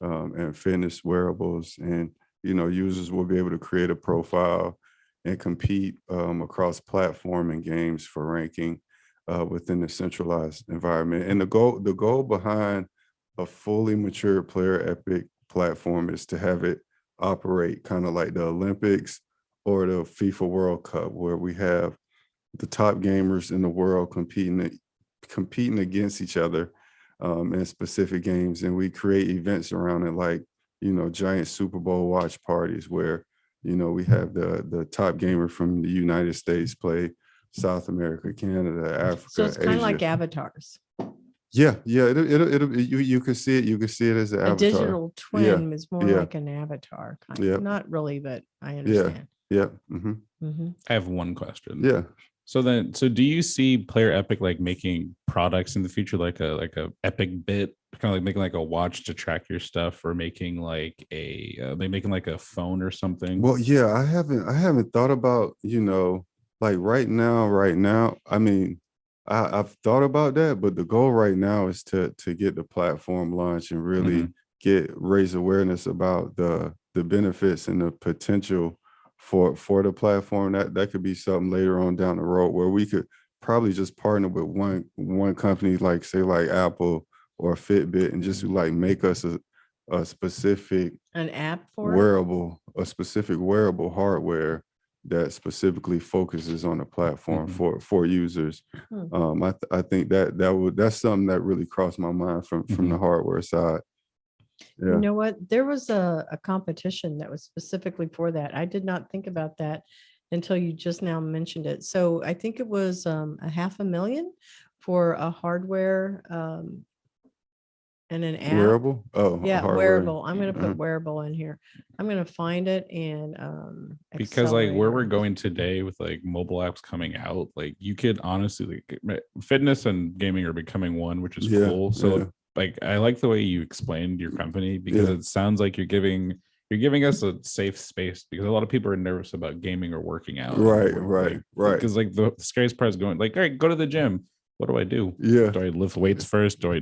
and fitness wearables, and users will be able to create a profile and compete across platform and games for ranking within the centralized environment. And the goal behind a fully mature Player Epic platform is to have it operate kind of like the Olympics or the FIFA World Cup, where we have the top gamers in the world competing against each other in specific games, and we create events around it, like giant Super Bowl watch parties where we have the top gamer from the United States play South America, Canada, Africa, So it's kind of like Asia. avatars. Yeah, you can see it as an A avatar. digital twin is more yeah. like an avatar. Kind Yeah. of. Not really, but I Yeah, understand. yeah, I have one question. yeah. So do you see Player Epic like making products in the future, like a Epic Bit, kind of like making like a watch to track your stuff, or making like making like a phone or something? Well, yeah, I haven't thought about, like right now. I mean, I've thought about that, but the goal right now is to get the platform launched and really raise awareness about the benefits and the potential for the platform. That could be something later on down the road where we could probably just partner with one company, like say like Apple or Fitbit, and just like make us a specific An app for it? wearable, a specific wearable hardware that specifically focuses on the platform for users. I think that's something that really crossed my mind from the hardware side. You Yeah. know what? There was a competition that was specifically for that. I did not think about that until you just now mentioned it. So I think it was a $500,000 for a hardware and an app. Wearable? Oh, Yeah, hardware. wearable. I'm going to put Mhm. wearable in here. I'm going to find it and Because like where we're accelerator. going today with like mobile apps coming out, like you could honestly like fitness and gaming are becoming one, which is Yeah, cool. So yeah. like I like the way you explained your company, because Yeah. it sounds like you're giving us a safe space, because a lot of people are nervous about gaming or working out. Right, Or, right, like, right. Because like the scariest part is going like, all right, go to the gym. What do I do? Yeah. Do I lift weights first? Do I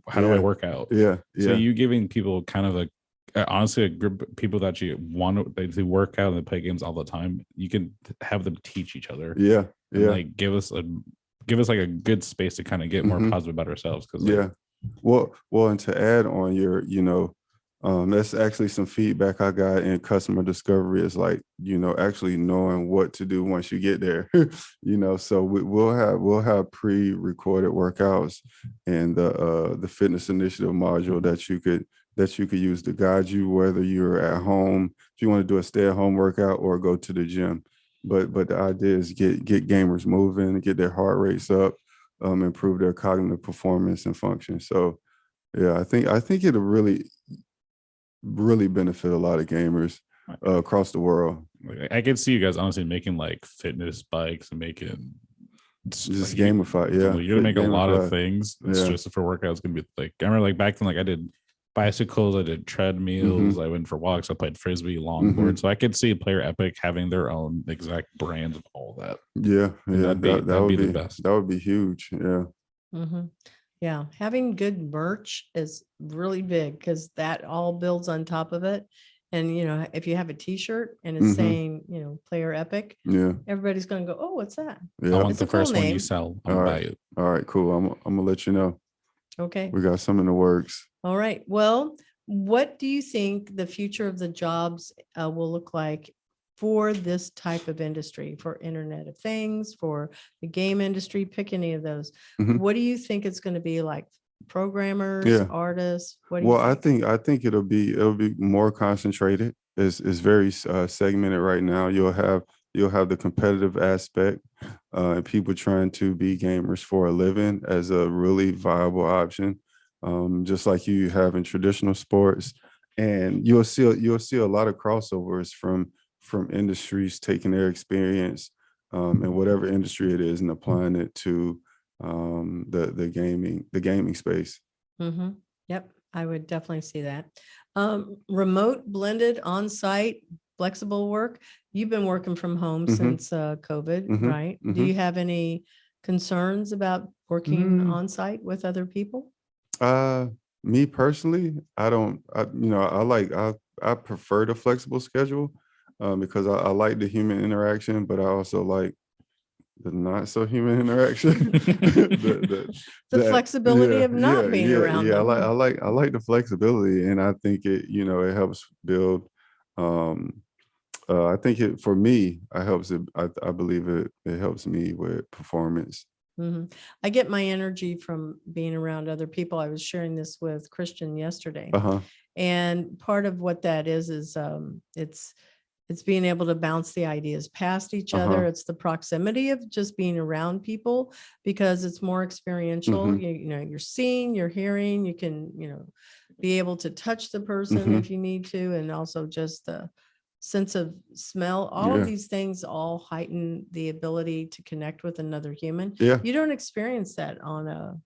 how do I Yeah. work out? Yeah, So yeah. you giving people kind of honestly a group of people that you want to work out and they play games all the time. You can have them teach each other. Yeah, And yeah. like give us like a good space to kind of get more Mhm. positive about ourselves. Because Yeah. Well, and to add on your, that's actually some feedback I got in customer discovery, is like, actually knowing what to do once you get there. So we'll have pre-recorded workouts and the fitness initiative module that you could use to guide you, whether you're at home, if you want to do a stay-at-home workout or go to the gym. But the idea is get gamers moving, get their heart rates up, improve their cognitive performance and function. So yeah, I think it'll really benefit a lot of gamers across the world. like, I can see you guys honestly making like fitness bikes and making Just like, gamify, yeah. You're gonna make a lot of Gamify. things. It's Yeah. just for workouts gonna be like, I remember like back then, like I did bicycles, I did treadmills, I went for walks, I played frisbee, longboard. So I could see Player Epic having their own exact brands of all that. Yeah, And yeah. that'd be the best. That would be huge. Yeah. Mhm. Yeah, having good merch is really big because that all builds on top of it. And if you have a T-shirt and it's Mhm. saying, Player Epic, Yeah. everybody's going to go, "Oh, what's that?" I Yeah. want It's the a cool first one you name. sell. I'm All gonna right. buy it. All right, cool. I'm gonna let you know. Okay. We got some in the works. All right. Well, what do you think the future of the jobs will look like for this type of industry, for Internet of Things, for the game industry? Pick any of those. Mhm. What do you think it's going to be like? Programmers, Yeah. artists? What do you Well, think? I think it'll be more concentrated. It's very segmented right now. You'll have the competitive aspect, and people trying to be gamers for a living as a really viable option. just like you have in traditional sports. And you'll see a lot of crossovers from industries taking their experience in whatever industry it is and applying it to the gaming space. Mm-hmm. Yep, I would definitely see that. Remote, blended, on-site, flexible work. You've been working from home Mhm. since COVID, Mhm, right? Do mhm. you have any concerns about working Mm. on-site with other people? Uh, Me personally, I don't. I prefer the flexible schedule because I like the human interaction, but I also like the not so human interaction. The flexibility of not being around yeah. them. I like the flexibility, and I think it helps build. Um, I think it for me, it helps. I believe it helps me with performance. Mhm. I get my energy from being around other people. I was sharing this with Christian yesterday. Uh-huh. And part of what that is it's being able to bounce the ideas past each other. Uh-huh. It's the proximity of just being around people because it's more experiential. Mhm. You're seeing, you're hearing, you can, be able to touch the person Mhm. if you need to, and also just the sense of smell. All of Yeah. these things all heighten the ability to connect with another human. Yeah. You don't experience that on a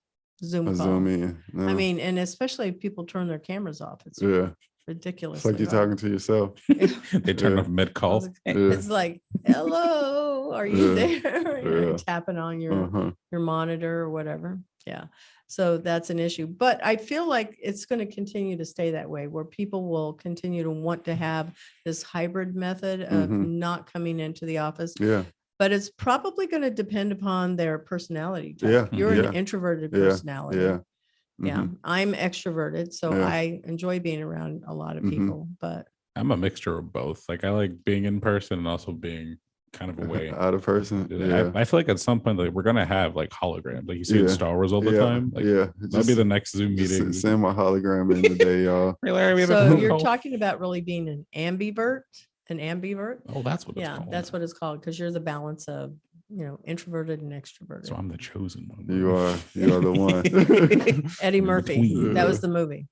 Zoom A call. Zoom in. I No. mean, and especially if people turn their cameras off. It's Yeah. ridiculous. It's like you're talking to yourself. They turn Yeah. off mid call. Yeah. It's like, hello, are you Yeah. there? Yeah. Tapping on your Uh-huh. monitor or whatever. Yeah. So that's an issue. But I feel like it's going to continue to stay that way, where people will continue to want to have this hybrid method of Mhm. not coming into the office. Yeah. But it's probably going to depend upon their personality type. Yeah. You're an Yeah. introverted Yeah. personality. Yeah. Yeah, Mhm. I'm extroverted, so Yeah. I enjoy being around a lot of Mhm. people, but I'm a mixture of both. Like I like being in person and also being kind of away. Out of person. Yeah. I feel like at some point, like we're gonna have like holograms, like you see in Yeah. Star Wars all the Yeah. time. Like Yeah. that'll be the next Zoom just meeting. send my hologram in today, y'all. Hey, Larry, we have a so phone you're call. talking about really being an ambivert, an ambivert. Oh, that's what it's Yeah, called. that's what it's called because you're the balance of introverted and extroverted. So I'm the chosen one. You are the one. Eddie in Murphy. between. That was the movie.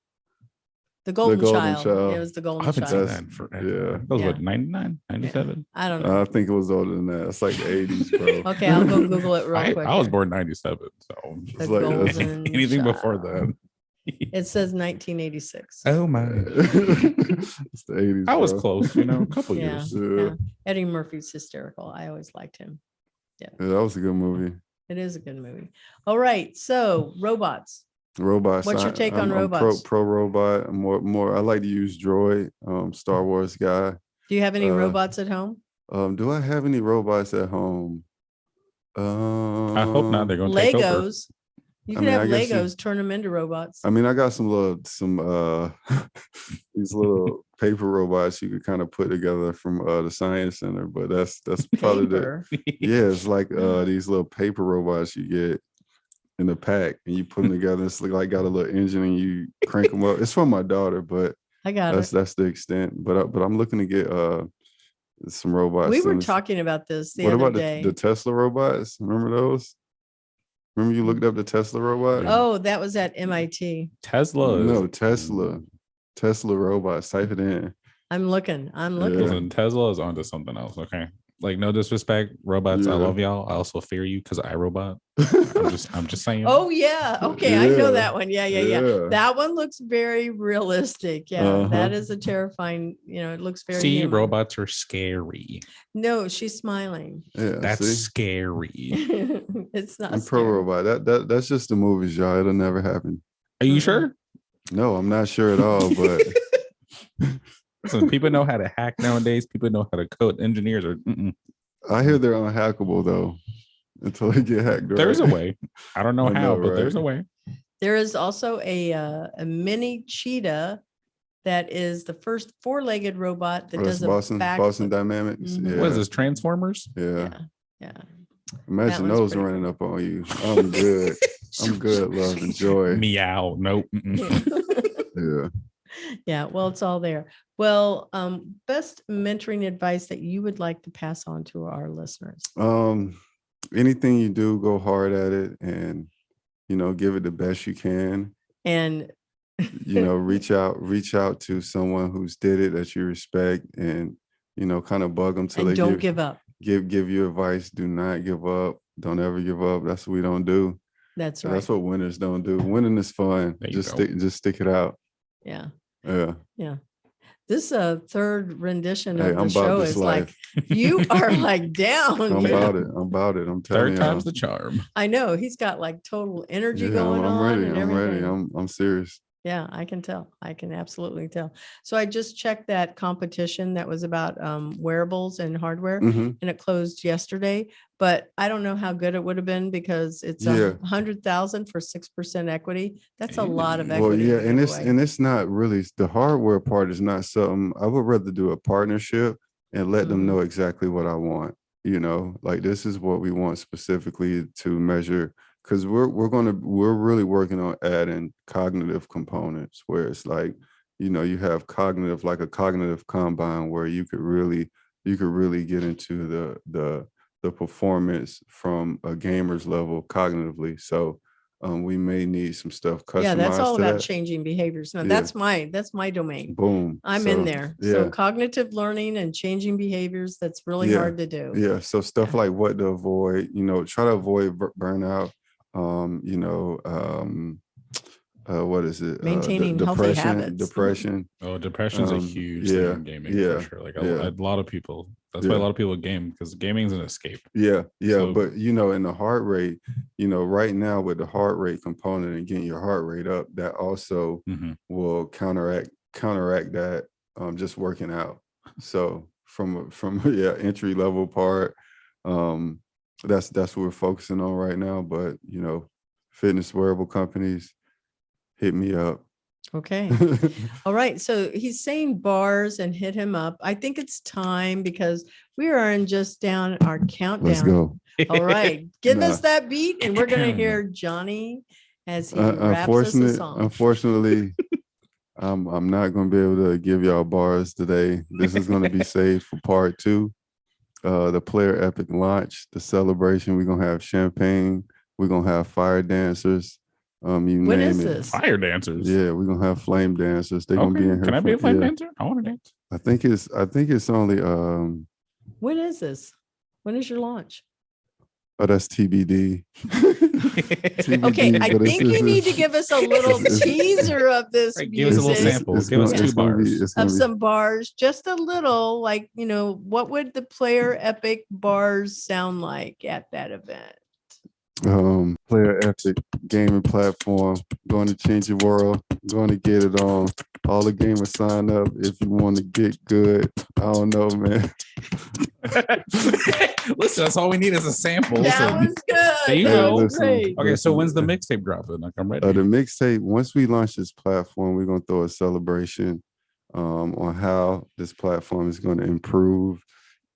The Golden, Golden Child. Child. It was the I Golden haven't seen Child. that in forever. Yeah. That was Yeah. what, 99, Yeah. 97? I don't know. I think it was older than that. It's like the 80s, bro. Okay, I'll go Google it real I quick. was here. born 97, so The It's like that's- Golden anything before Child. that. It says 1986. Oh my. It's the 80s. I was bro. close, a couple Yeah. years. Yeah. Eddie Murphy's hysterical. I always liked him. Yeah, that was a good movie. It is a good movie. All right. So robots. Robots. What's your take on I'm robots? pro robot. I'm more. I like to use Droid. Star Wars guy. Do you have any robots at home? Do I have any robots at home? I hope not. They're going to take over. Legos. You can have I guess Legos, turn them into robots. I mean, I got some these little paper robots you could kind of put together from the science center, but that's probably Paper. yeah, it's like these little paper robots you get in a pack and you put them together. It's like got a little engine and you crank them up. It's from my daughter, but I got that's the extent. But I'm looking to get some robots. We were and talking about this the what other about day. the Tesla robots? Remember those? Remember you looked up the Tesla robot? Oh, that was at MIT. Tesla. No, Tesla robots. Type it in. I'm looking. I'm Yeah. looking. Listen, Tesla is onto something else. Okay. Like no disrespect, robots. I Yeah. love y'all. I also fear you because I robot. I'm just saying. Oh yeah. Okay. I know Yeah. that one. Yeah. That one looks very realistic. Yeah. That is a terrifying, it looks very See, human. robots are scary. No, she's smiling. Yeah, That's see? scary. It's not I'm pro scary. robot. That's just the movies, y'all. It'll never happen. Are you sure? No, I'm not sure at all, but Listen, people know how to hack nowadays. People know how to code. Engineers are. I hear they're unhackable though until they get hacked. Right? There's a way. I don't know I how, know, but there's a right? way. There is also a mini cheetah that is the first four-legged robot that Oh, that's does a Boston backflip. Dynamics. Mhm. Yeah. What is this? Transformers? Yeah. Yeah. Imagine one's those pretty running cool. up on you. I'm good. I'm good. Love and joy. Meow. Nope. Yeah. Yeah, well, it's all there. Well, best mentoring advice that you would like to pass on to our listeners. Anything you do, go hard at it and give it the best you can. And reach out to someone who's did it that you respect, and kind of bug them till and they don't give up. give you advice. Do not give up. Don't ever give up. That's what we don't do. That's And right. that's what winners don't do. Winning is fun. There you Just go. stick it out. Yeah. Yeah. This third rendition Hey, of the I'm about show this is life. like, you are like down. I'm you know? about it. I'm about it. I'm telling Third you. time's the charm. I know he's got like total energy Yeah, going I'm on ready. and I'm everything. ready. I'm serious. Yeah, I can tell. I can absolutely tell. So I just checked that competition that was about wearables and hardware, Mhm. and it closed yesterday. But I don't know how good it would have been because it's Yeah. 100,000 for 6% equity. That's a Hey. lot of Well, equity. Well, yeah, to and give it's away. and it's not really the hardware part is not something I would rather do a partnership and let them Mhm. know exactly what I want. Like this is what we want specifically to measure, because we're really working on adding cognitive components where it's like, you have cognitive, like a cognitive combine where you could really get into the performance from a gamer's level cognitively. So we may need some stuff customized Yeah, that's all to about that. changing behaviors. No, Yeah. that's my domain. Boom. I'm in So, there. Yeah. So cognitive learning and changing behaviors, that's really Yeah. hard to do. Yeah. So stuff Yeah. like what to avoid, try to avoid burnout. What is it? Maintaining healthy habits. Depression. Oh, depression's a huge thing in gaming for sure. Like a lot of people. That's why a lot of people game, because gaming is an escape. Yeah. So- But in the heart rate, right now with the heart rate component and getting your heart rate up, that also Mhm. will counteract that just working out. So from entry level part, that's what we're focusing on right now. But fitness wearable companies, hit me up. Okay. All right. So he's saying bars and hit him up. I think it's time because we are in just down our countdown. Let's go. All right. Give us Nah. that beat and we're going to hear Johnny as he raps us a song. Unfortunately, I'm not going to be able to give y'all bars today. This is going to be saved for part 2. The Player Epic launch, the celebration. We're going to have champagne. We're going to have fire dancers. You When name is it. this? Fire dancers. Yeah, we're going to have flame dancers. They're going to be in here. Can I be a flame yeah. dancer? I want to dance. I think it's only When is this? When is your launch? oh, that's TBD. Okay, I but it's- think you need to give us a little it's- teaser of this Right, give us a little music, sample. Give us two bars. of some bars, just a little, like, what would the Player Epic bars sound like at that event? Player Epic gaming platform, going to change your world, going to get it on. All the gamers sign up if you want to get good. I don't know, man. Listen, that's all we need is a sample. That Listen. was good. There you That go. was Listen. great. Okay, so when's the mixtape dropping? Like, I'm ready. The mixtape, once we launch this platform, we're going to throw a celebration on how this platform is going to improve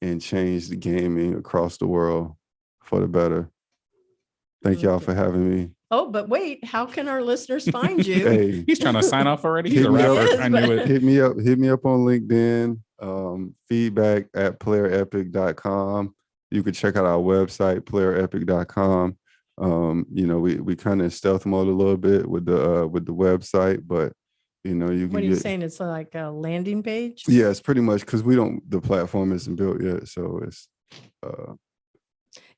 and change the gaming across the world for the better. Thank y'all for having me. Oh, but wait, how can our listeners find you? Hey, He's trying to sign off already. He's Hit a me rapper. up. I knew it. hit me up on LinkedIn. Feedback at playerepic.com. You could check out our website, playerepic.com. We kind of stealth mode a little bit with the website, but you can What are you get, saying? It's like a landing page? yeah, it's pretty much because the platform isn't built yet, so it's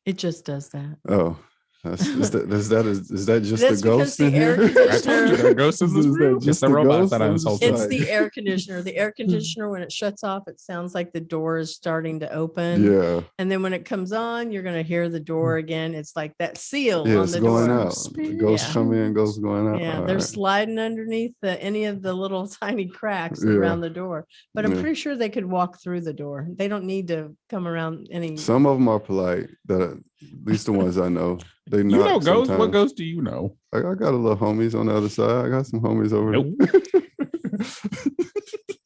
It just does that. oh. Is that just That's the because ghost the in air here? I told you there are ghosts in this Is that room. just It's the the robots ghost? that I I'm just insulted. It's like- the air conditioner. The air conditioner, when it shuts off, it sounds like the door is starting to open. Yeah, And then when it comes on, you're going to hear the door again. It's like that seal yeah, on it's the going door. out. Ghosts Yeah. come in, ghosts going out. Yeah, All they're right. sliding underneath any of the little tiny cracks Yeah. around the door. But I'm Yeah. pretty sure they could walk through the door. They don't need to come around any. Some of them are polite. At least the ones I know. They You not know ghosts? What sometimes. ghost do you know? I got a little homies on the other side. I got some homies over Nope.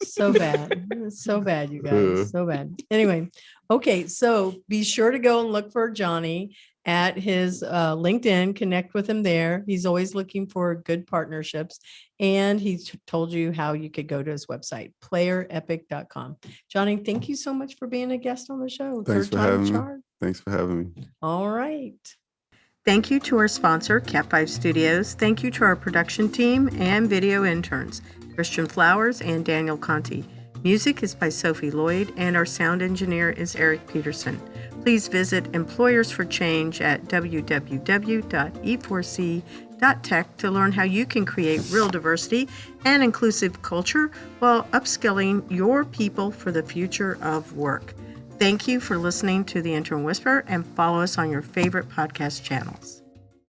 So bad. So bad, you Yeah. guys. So bad. Anyway, okay. So be sure to go and look for Johnny at his LinkedIn. Connect with him there. He's always looking for good partnerships. And he told you how you could go to his website, playerepic.com. Johnny, thank you so much for being a guest on the show. Thanks Third for time having me. charge. Thanks for having me. All right. Thank you to our sponsor, Cat5 Studios. Thank you to our production team and video interns, Christian Flowers and Daniel Conti. Music is by Sophie Lloyd, and our sound engineer is Eric Peterson. Please visit Employers for Change at www.e4c.tech to learn how you can create real diversity and inclusive culture while upskilling your people for the future of work. Thank you for listening to The Intern Whisperer, and follow us on your favorite podcast channels.